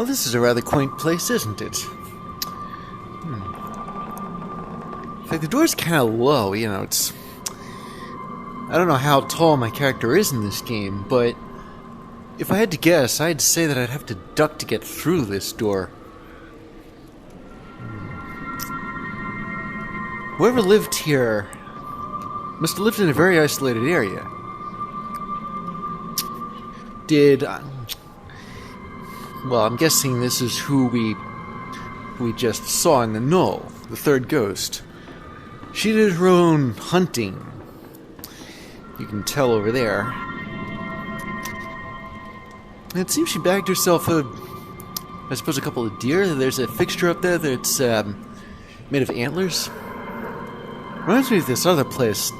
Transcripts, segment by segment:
Well, this is a rather quaint place, isn't it? In fact, the door's kind of low, you know, it's... I don't know how tall my character is in this game, but if I had to guess, I'd say that I'd have to duck to get through this door. Whoever lived here must have lived in a very isolated area. Well, I'm guessing this is who we just saw in the knoll, the third ghost. She did her own hunting. You can tell over there. And it seems she bagged herself I suppose a couple of deer. There's a fixture up there that's made of antlers. Reminds me of this other place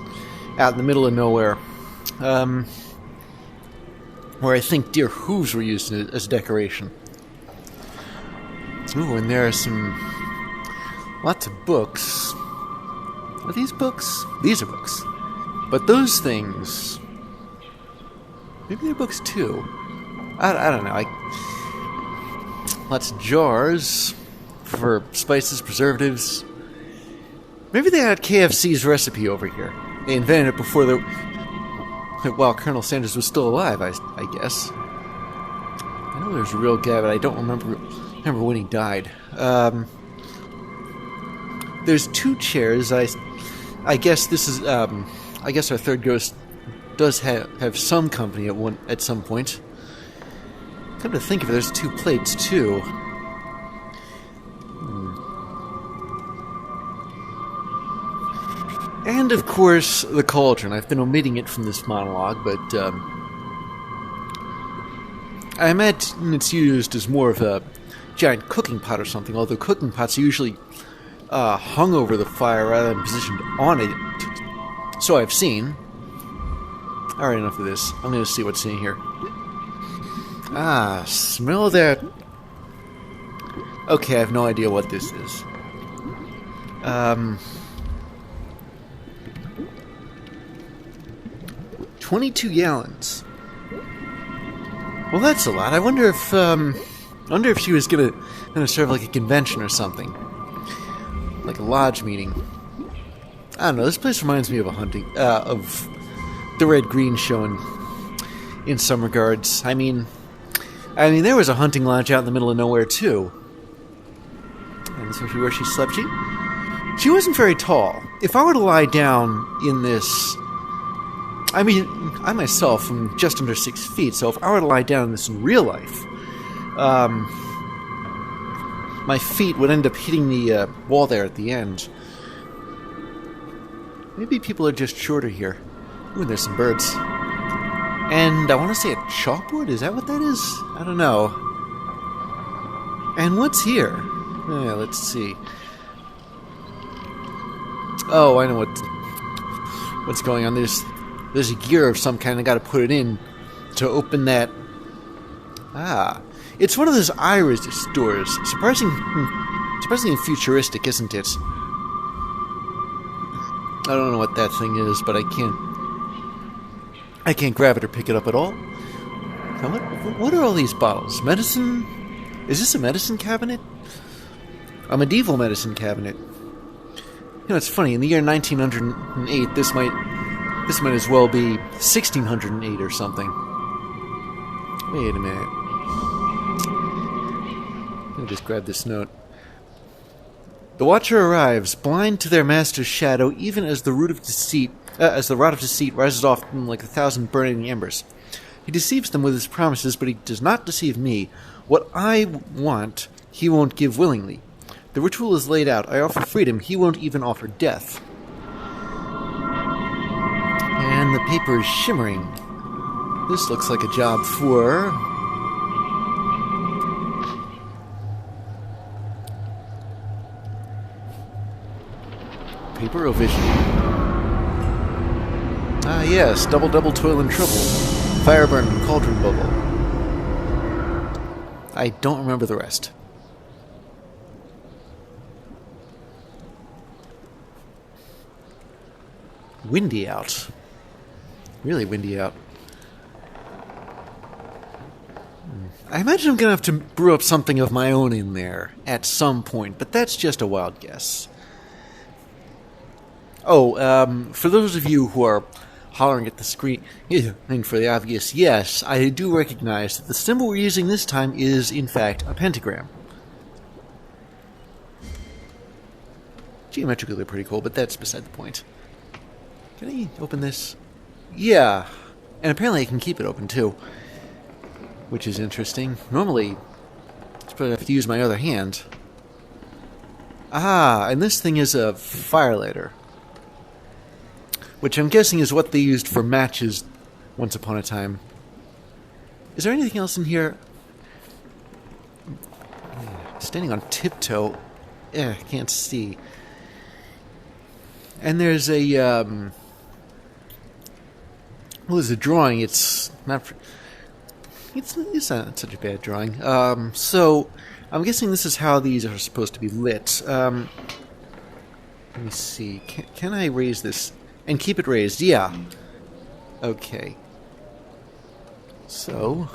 out in the middle of nowhere, where I think deer hooves were used as decoration. Ooh, and there are lots of books. Are these books? These are books. But those things, maybe they're books too. I don't know. Lots of jars for spices, preservatives. Maybe they had KFC's recipe over here. They invented it before while Colonel Sanders was still alive, I guess. I know there's a real guy, but I don't remember when he died. There's two chairs. I guess this is. I guess our third ghost does have some company at some point. Come to think of it, there's two plates too. And of course, the cauldron. I've been omitting it from this monologue, but I imagine it's used as more of a giant cooking pot or something, although cooking pots are usually hung over the fire rather than positioned on it. So I've seen. Alright, enough of this. I'm going to see what's in here. Ah, smell that. Okay, I have no idea what this is. 22 gallons. Well, that's a lot. I wonder if she was gonna serve like a convention or something, like a lodge meeting. I don't know. This place reminds me of of the Red Green show in some regards. I mean, there was a hunting lodge out in the middle of nowhere too, and this was where she slept. She wasn't very tall. If I were to lie down in this, I myself am just under 6 feet, so if I were to lie down in this in real life, my feet would end up hitting the wall there at the end. Maybe people are just shorter here. Ooh, there's some birds. And I want to say a chalkboard? Is that what that is? I don't know. And what's here? Let's see. Oh, I know what's going on. There's a gear of some kind. I got to put it in to open that. Ah, it's one of those iris doors. Surprisingly futuristic, isn't it? I don't know what that thing is, but I can't grab it or pick it up at all. Now, what are all these bottles? Medicine? Is this a medicine cabinet? A medieval medicine cabinet. You know, it's funny. In the year 1908, this might as well be 1608 or something. Wait a minute. Let me just grab this note. The Watcher arrives, blind to their master's shadow, even as the rod of deceit rises off them like 1,000 burning embers. He deceives them with his promises, but he does not deceive me. What I want, he won't give willingly. The ritual is laid out. I offer freedom. He won't even offer death. And the paper is shimmering. This looks like a job for... Paper Ovision. Ah, yes. Double, toil and trouble. Fire burn and cauldron bubble. I don't remember the rest. Windy out. Really windy out. I imagine I'm going to have to brew up something of my own in there at some point, but that's just a wild guess. Oh, for those of you who are hollering at the screen for the obvious, yes, I do recognize that the symbol we're using this time is, in fact, a pentagram. Geometrically, they're pretty cool, but that's beside the point. Can I open this? Yeah. And apparently I can keep it open, too. Which is interesting. Normally, I suppose I have to use my other hand. Ah, and this thing is a firelighter. Which I'm guessing is what they used for matches once upon a time. Is there anything else in here? Standing on tiptoe. Can't see. And there's a, well, there's a drawing. It's not such a bad drawing. So, I'm guessing this is how these are supposed to be lit. Let me see. Can I raise this? And keep it raised, yeah. Okay. So.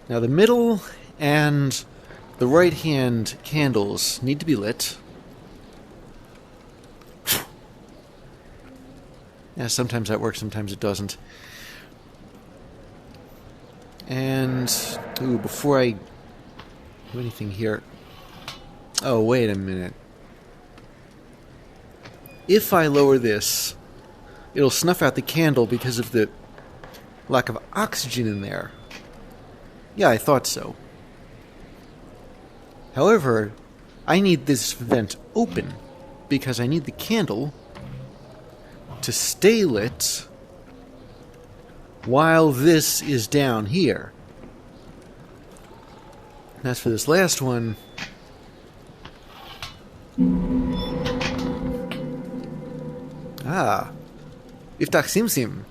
Now the middle and the right hand candles need to be lit. Yeah, sometimes that works, sometimes it doesn't. And, ooh, before I do anything here. Oh, wait a minute. If I lower this, it'll snuff out the candle because of the lack of oxygen in there. Yeah, I thought so. However, I need this vent open because I need the candle to stay lit while this is down here. And as for this last one, Iftak Sim.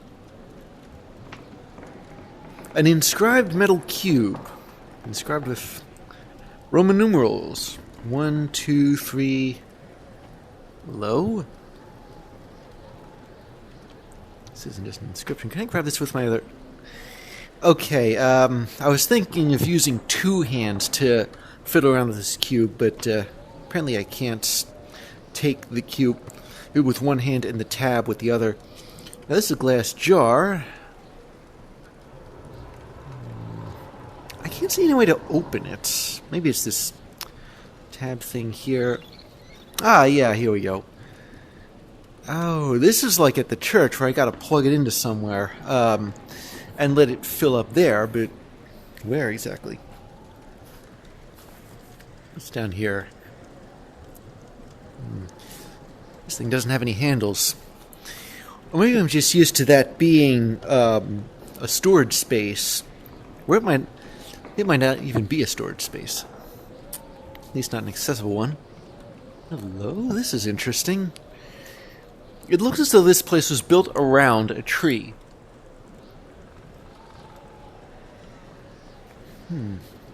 An inscribed metal cube. Inscribed with Roman numerals. 1, 2, 3. Low? This isn't just an inscription. Can I grab this with my other... Okay, I was thinking of using two hands to fiddle around with this cube, but apparently I can't take the cube with one hand and the tab with the other. Now this is a glass jar. I can't see any way to open it. Maybe it's this tab thing here. Ah, yeah, here we go. Oh, this is like at the church where I gotta plug it into somewhere and let it fill up there, but where exactly? It's down here. This thing doesn't have any handles. Or maybe I'm just used to that being a storage space, where it might not even be a storage space. At least not an accessible one. Hello, this is interesting. It looks as though this place was built around a tree.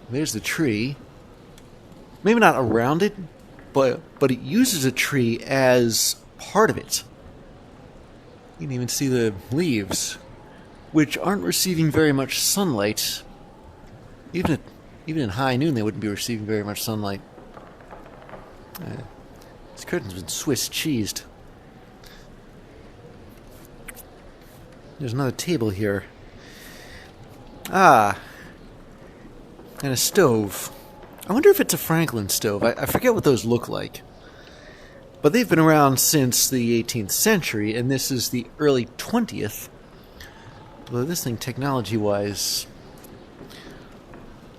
There's the tree. Maybe not around it, but it uses a tree as part of it. You can even see the leaves, which aren't receiving very much sunlight. Even in high noon, they wouldn't be receiving very much sunlight. This curtain's been Swiss cheesed. There's another table here. Ah. And a stove. I wonder if it's a Franklin stove. I forget what those look like. But they've been around since the 18th century, and this is the early 20th. Although this thing, technology-wise...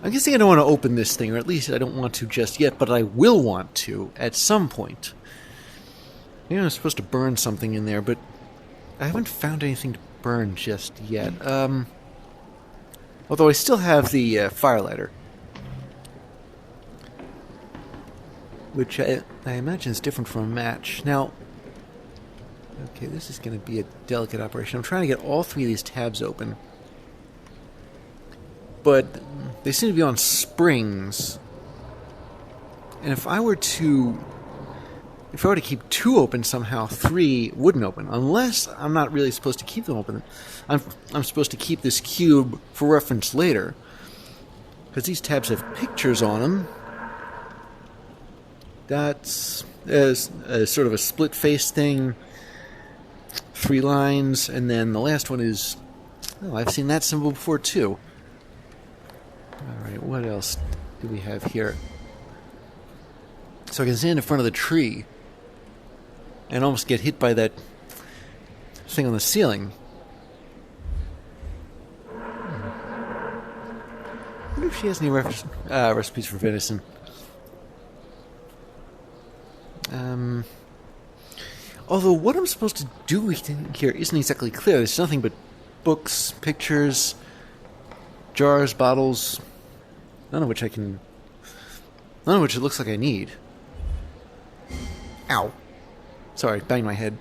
I'm guessing I don't want to open this thing, or at least I don't want to just yet, but I will want to at some point. Maybe I'm supposed to burn something in there, but I haven't found anything to burn just yet. Although I still have the firelighter, which I imagine is different from a match. Now, okay, this is going to be a delicate operation. I'm trying to get all three of these tabs open, but they seem to be on springs. And if I were to if I were to keep 2 open somehow, 3 wouldn't open. Unless I'm not really supposed to keep them open. I'm supposed to keep this cube for reference later. Because these tabs have pictures on them. That's sort of a split face thing. 3 lines, and then the last one is... Oh, I've seen that symbol before too. Alright, what else do we have here? So I can stand in front of the tree and almost get hit by that thing on the ceiling. I wonder if she has any recipes for venison. Although what I'm supposed to do here isn't exactly clear. There's nothing but books, pictures, jars, bottles, none of which it looks like I need. Ow. Sorry, banged my head.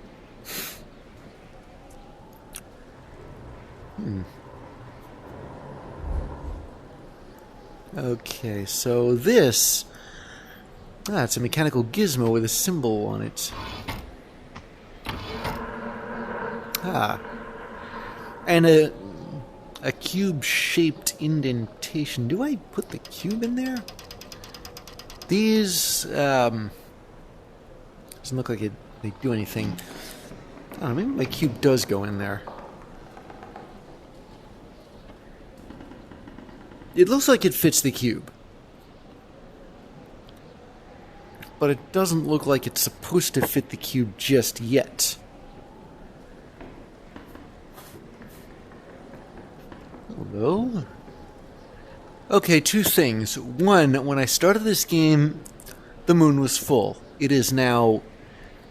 Okay, so this... it's a mechanical gizmo with a symbol on it. And a cube-shaped indentation. Do I put the cube in there? These, doesn't look like they do anything. I don't know, maybe my cube does go in there. It looks like it fits the cube. But it doesn't look like it's supposed to fit the cube just yet. Hello? Okay, 2 things. One, when I started this game, the moon was full. It is now...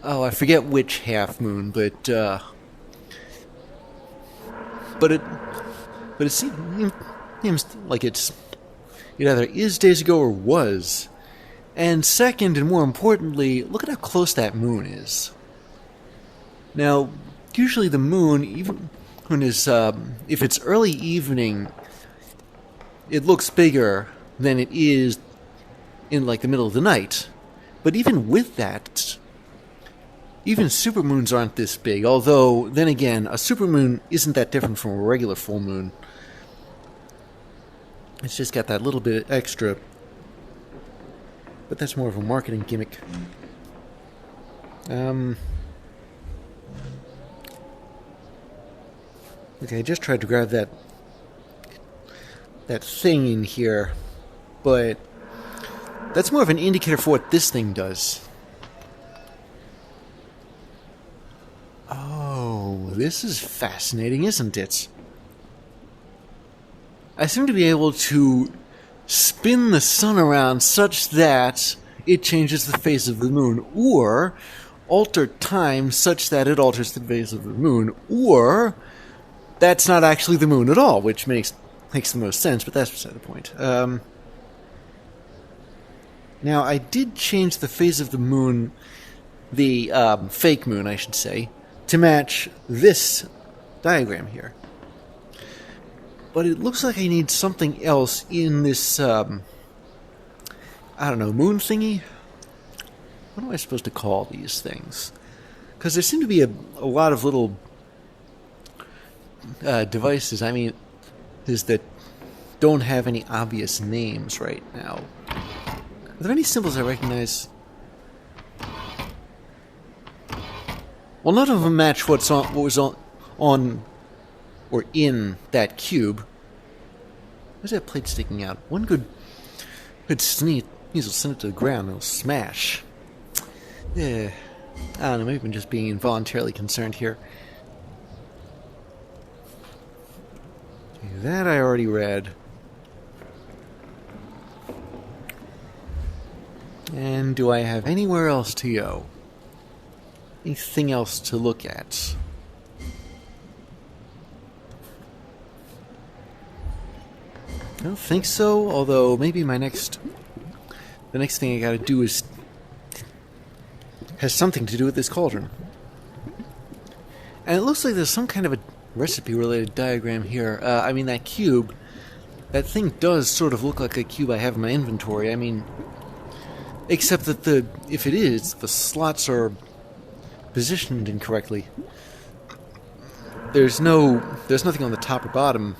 Oh, I forget which half moon, but it seems like it either is days ago or was. And second, and more importantly, look at how close that moon is. Now, usually the moon, even when is if it's early evening, it looks bigger than it is in like the middle of the night. But even with that, even supermoons aren't this big. Although, then again, a supermoon isn't that different from a regular full moon. It's just got that little bit extra. But that's more of a marketing gimmick. Okay, I just tried to grab that thing in here, but that's more of an indicator for what this thing does. Oh, this is fascinating, isn't it? I seem to be able to spin the sun around such that it changes the phase of the moon, or alter time such that it alters the phase of the moon, or that's not actually the moon at all, which makes the most sense, but that's beside the point. Now, I did change the phase of the moon, the fake moon, I should say, to match this diagram here. But it looks like I need something else in this, I don't know, moon thingy? What am I supposed to call these things? Because there seem to be a lot of little devices, that don't have any obvious names right now. Are there any symbols I recognize? Well, none of them match what was on or in that cube. Where's that plate sticking out? One good sneeze will send it to the ground and it'll smash. Yeah, I don't know, maybe I'm just being involuntarily concerned here. Okay, that I already read. And do I have anywhere else to go? Anything else to look at? I don't think so, although maybe the next thing I gotta do has something to do with this cauldron. And it looks like there's some kind of a recipe-related diagram here. That cube, that thing does sort of look like a cube I have in my inventory. Except that if it is, the slots are positioned incorrectly. There's nothing on the top or bottom.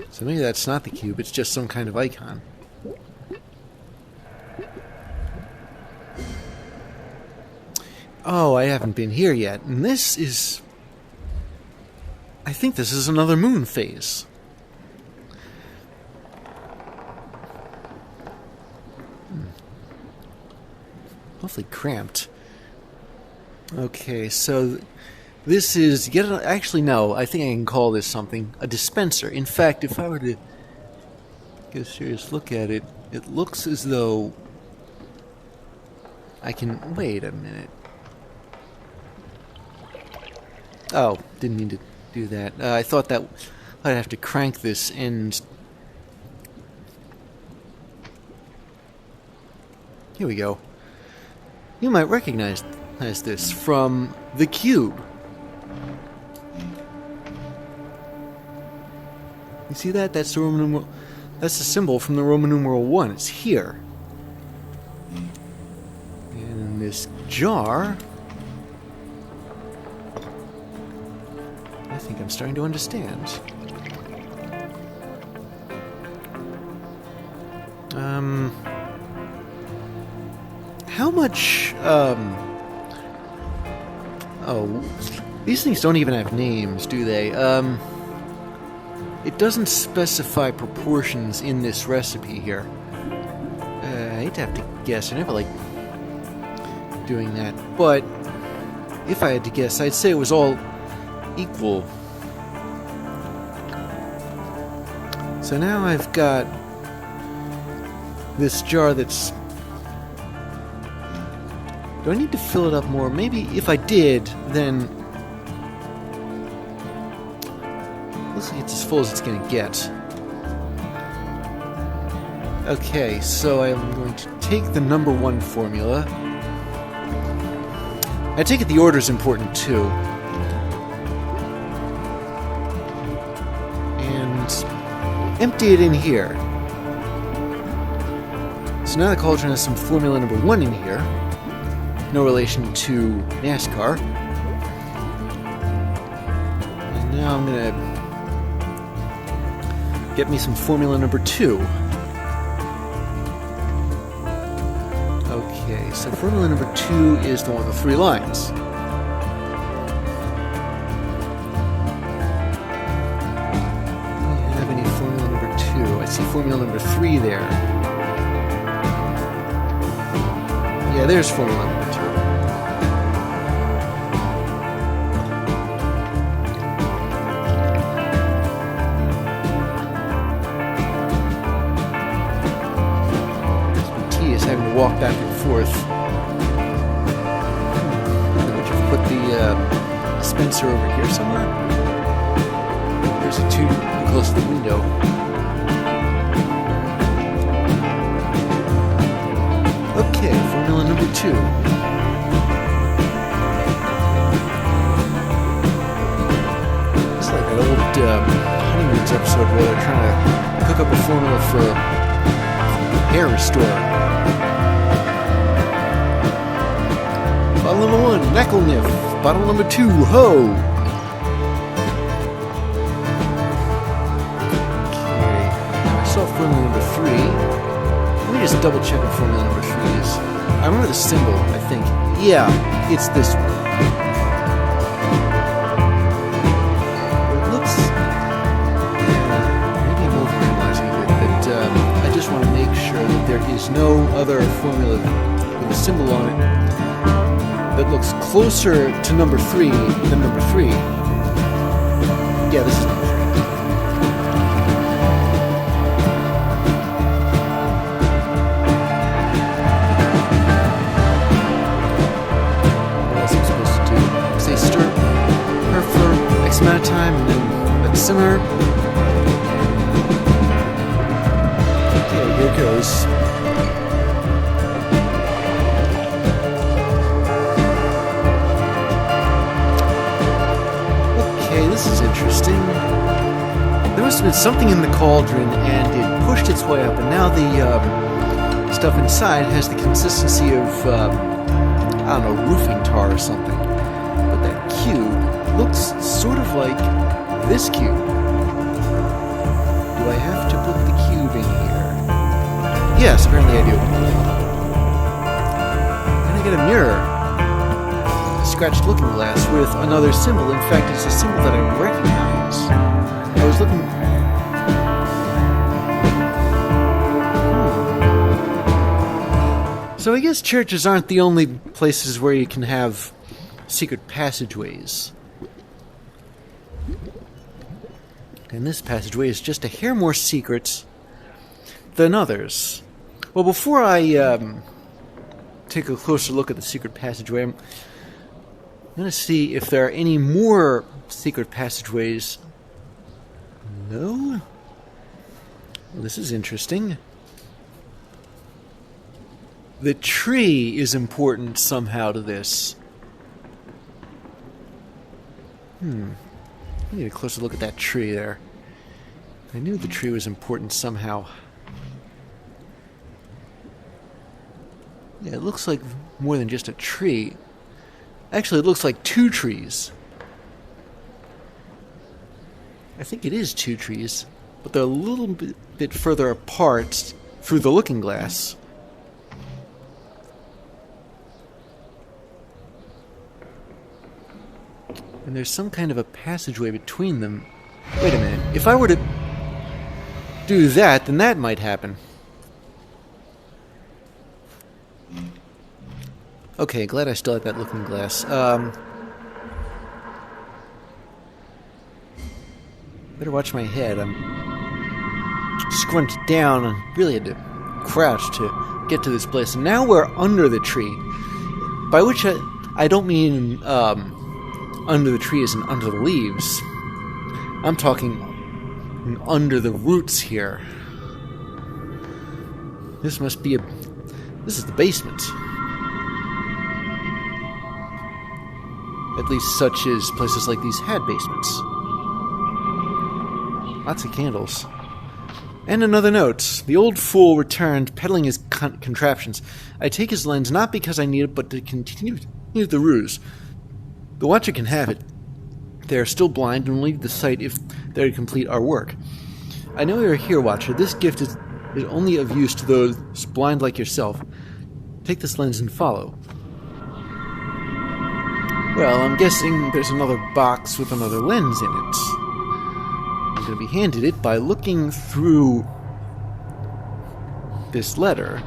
So maybe that's not the cube, it's just some kind of icon. Oh, I haven't been here yet, and this is... I think this is another moon phase. Awfully cramped. Okay, so this is actually no, I think I can call this something, a dispenser. In fact, if I were to get a serious look at it, it looks as though I can... Wait a minute. Oh, didn't mean to do that. I thought that I'd have to crank this and... Here we go. You might recognize this from the cube. You see that? That's the Roman numeral. That's the symbol from the Roman numeral 1. It's here. And in this jar, I think I'm starting to understand. How much, oh, these things don't even have names, do they? It doesn't specify proportions in this recipe here. I hate to have to guess, I never like doing that, but if I had to guess, I'd say it was all equal. So now I've got this jar that's... Do I need to fill it up more? Maybe if I did, then... Looks like it's as full as it's going to get. Okay, so I'm going to take the number 1 formula. I take it the order's important too. And empty it in here. So now the cauldron has some formula number 1 in here. No relation to NASCAR. And now I'm gonna get me some formula number 2. Okay, so formula number 2 is the one with the 3 lines. Do I have any formula number 2? I see formula number 3 there. Yeah, there's formula number 2. Having to walk back and forth. Would you put the dispenser over here somewhere? There's a tube close to the window. Okay, formula number 2. It's like that old Honeymoon's episode where they're trying to cook up a formula for hair restorer. Bottle number 1, Knuckle Niff. Bottle number 2, Ho! Okay, now I saw formula number 3. Let me just double check what formula number 3 is. I remember the symbol, I think. Yeah, it's this one. It looks... maybe I'm overanalyzing it, but I just want to make sure that there is no other formula with a symbol on it that looks closer to number 3 than number 3. Yeah, this is number 3. What else am I supposed to do? Say stir her for X amount of time and then let it simmer. Okay, here it goes. This is interesting. The There must have been something in the cauldron, and it pushed its way up, and now the stuff inside has the consistency of, I don't know, roofing tar or something. But that cube looks sort of like this cube. Do I have to put the cube in here? Yes, apparently I do. And I get a mirror. A scratched looking glass with another symbol. In fact, it's a symbol that I recognize. I was looking... So I guess churches aren't the only places where you can have secret passageways. And this passageway is just a hair more secret than others. Well, before I take a closer look at the secret passageway, I'm going to see if there are any more secret passageways. No? Well, this is interesting. The tree is important somehow to this. I need a closer look at that tree there. I knew the tree was important somehow. Yeah, it looks like more than just a tree. Actually, it looks like two trees. I think it is two trees, but they're a little bit further apart through the looking glass. And there's some kind of a passageway between them. Wait a minute. If I were to do that, then that might happen. Okay, glad I still had that looking glass. Better watch my head. I'm scrunched down and really had to crouch to get to this place. And now we're under the tree. By which I don't mean under the trees and under the leaves. I'm talking under the roots here. This must be this is the basement. At least such as places like these had basements. Lots of candles. And another note. The old fool returned, peddling his contraptions. I take his lens not because I need it, but to continue the ruse. The watcher can have it. They are still blind and will leave the sight if they are to complete our work. I know you are here, Watcher. This gift is only of use to those blind like yourself. Take this lens and follow. Well, I'm guessing there's another box with another lens in it. I'm going to be handed it by looking through this letter.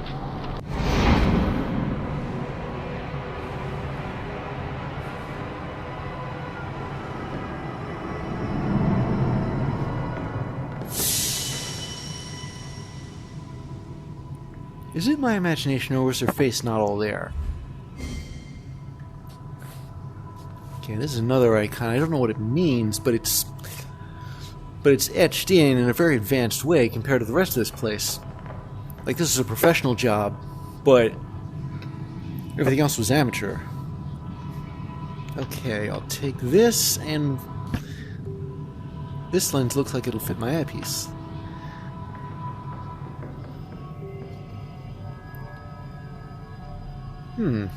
Is it my imagination, or was her face not all there? Okay, this is another icon. I don't know what it means, but it's etched in a very advanced way compared to the rest of this place. Like, this is a professional job, but everything else was amateur. Okay, I'll take this, and this lens looks like it'll fit my eyepiece.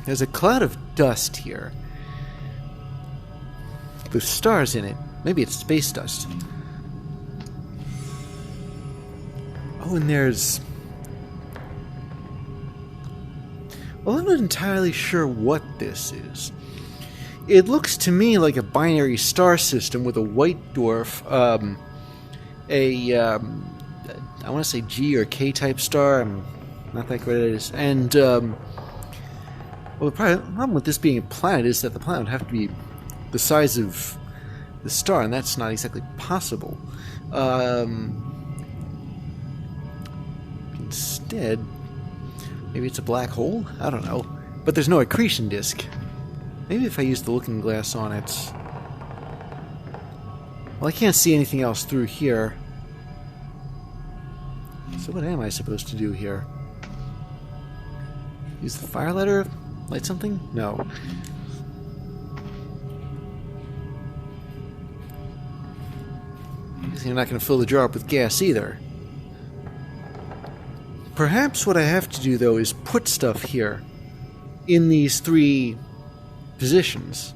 There's a cloud of dust here. With stars in it. Maybe it's space dust. Oh, and there's... Well, I'm not entirely sure what this is. It looks to me like a binary star system with a white dwarf, I want to say G or K type star. I'm not that great at it. And, well, the problem with this being a planet is that the planet would have to be the size of the star, and that's not exactly possible. Instead, maybe it's a black hole? I don't know. But there's no accretion disk. Maybe if I use the looking glass on it... Well, I can't see anything else through here. So what am I supposed to do here? Use the fire lighter? Light something? No. You're not going to fill the jar up with gas either. Perhaps what I have to do, though, is put stuff here in these 3 positions.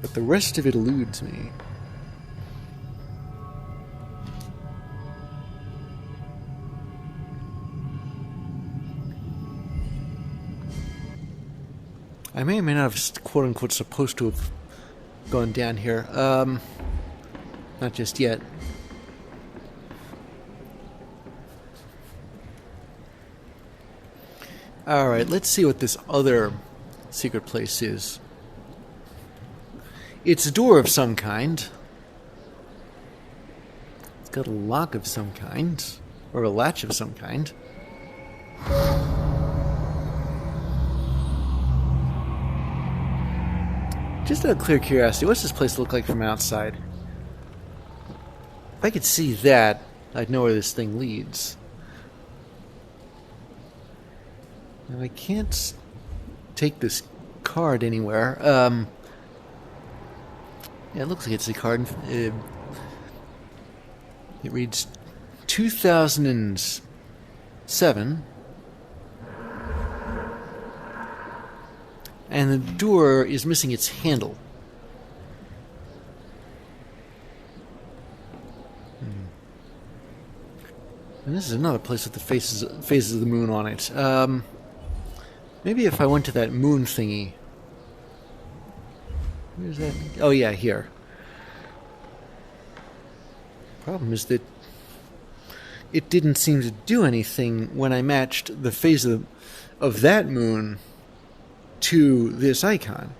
But the rest of it eludes me. I may or may not have, quote-unquote, supposed to have gone down here. Not just yet. Alright, let's see what this other secret place is. It's a door of some kind. It's got a lock of some kind. Or a latch of some kind. Just out of clear curiosity, what's this place look like from outside? If I could see that, I'd know where this thing leads. Now I can't take this card anywhere. Yeah, it looks like it's a card. It reads 2007. And the door is missing its handle. And this is another place with the phases of the moon on it. Maybe if I went to that moon thingy. Where's that? Oh yeah, here. Problem is that it didn't seem to do anything when I matched the phase of that moon to this icon.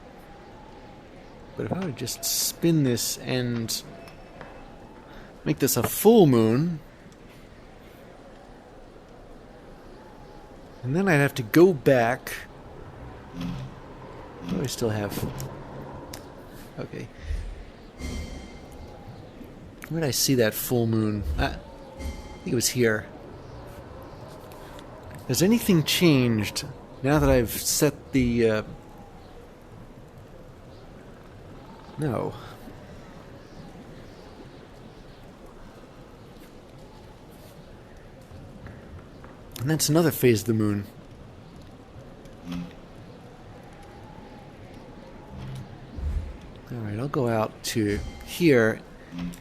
But if I would just spin this and make this a full moon, and then I'd have to go back. What do I still have? Okay. Where did I see that full moon? I think it was here. Has anything changed now that I've set the... No. And that's another phase of the moon. Alright, I'll go out to here and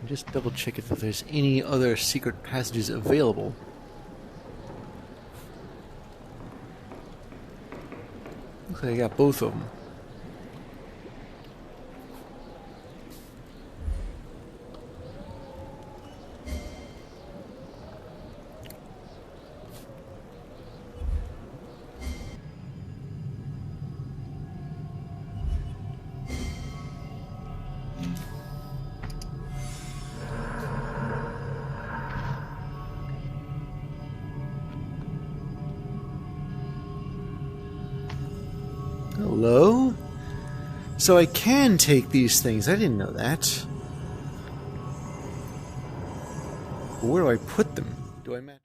just double check if there's any other secret passages available. Looks like I got both of them. Hello? So I can take these things. I didn't know that. But where do I put them? Do I match?